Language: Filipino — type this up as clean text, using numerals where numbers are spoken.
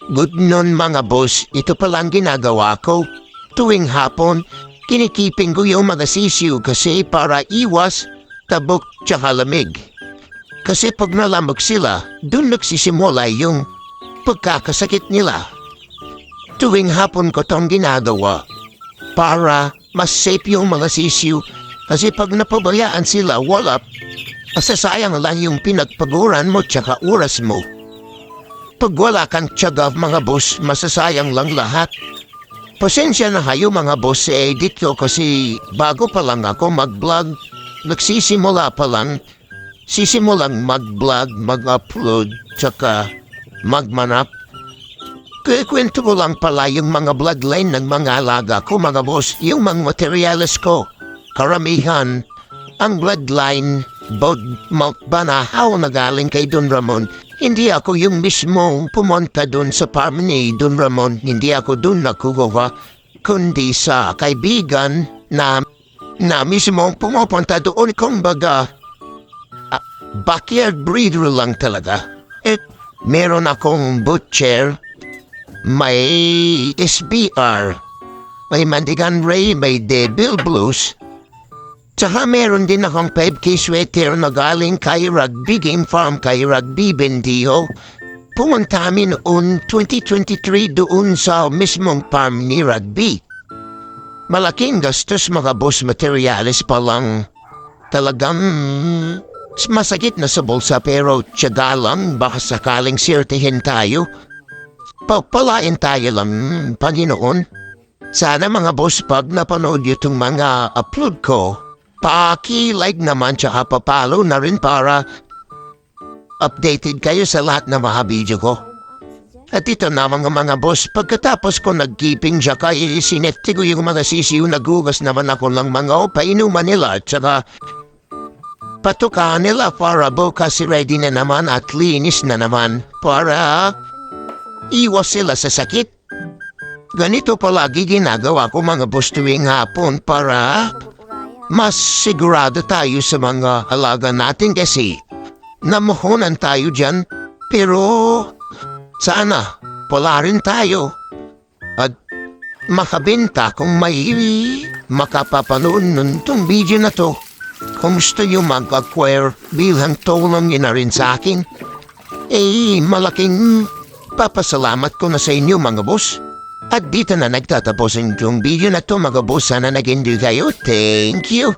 Good nun mga boss, ito palang ginagawa ko. Tuwing hapon, kinikiping ko yung mga sisiw kasi para iwas, tabok tsaka lamig. Kasi pag nalamog sila, dun nagsisimula yung pagkakasakit nila. Tuwing hapon ko tong ginagawa para mas safe yung mga sisiw kasi pag napabayaan sila, wala, masasayang lang yung pinagpaguran mo tsaka oras mo. Pag wala kang tiyaga mga boss, masasayang lang lahat. Pasensya na kayo mga boss sa edit ko kasi bago pa lang ako mag-vlog. Nagsisimula pa lang. Sisimulang mag-vlog, mag-upload, tsaka magmanap. Kwento ko lang pala yung mga bloodline ng mga alaga ko mga boss, yung mga materials ko. Karamihan, ang bloodline, both Mount Banahaw na galing kay Don Ramon. Hindi ako yung mismo pumunta dun sa farm ni Don Ramon. Hindi ako dun nakukuha, kundi sa kaibigan na mismo pumupunta doon. Kumbaga, backyard breeder lang talaga. Meron akong butcher, may SBR, may Mandigan Ray, may Devil Blues. Tsaka meron din akong 5K sweater na galing kay Rugby Game Farm, kay Rugby Bendijo. Pumunta kami noon 2023 doon sa mismong farm ni Rugby. Malaking gastos mga boss, materials pa lang. Talagang masakit na sa bulsa pero tiyaga lang, baka sakaling sirtihin tayo. Pagpalain tayo lang, Panginoon. Sana mga boss pag napanood itong mga upload ko, paki-like naman tsaka papalo na rin para updated kayo sa lahat ng mga video ko. At ito na mga boss, pagkatapos ko nag-keeping tsaka sineti ko yung mga sisiw, nagugas naman ako ng mga painuman nila tsaka patukaan nila para bukas ready na naman at linis na naman para iwas sila sa sakit. Ganito palagi ginagawa ko mga boss tuwing hapon para mas sigurado tayo sa mga alaga natin kasi namuhunan tayo dyan. Pero sana pala rin tayo at makabenta kung may makapapanood nun tong video na to. Kung gusto nyo mag-acquire bilang tulong nyo na rin sa akin, malaking papasalamat ko na sa inyo mga boss. At dito na nagtatapos ang video na to mga boss. Sana nag-enjoy kayo. Thank you.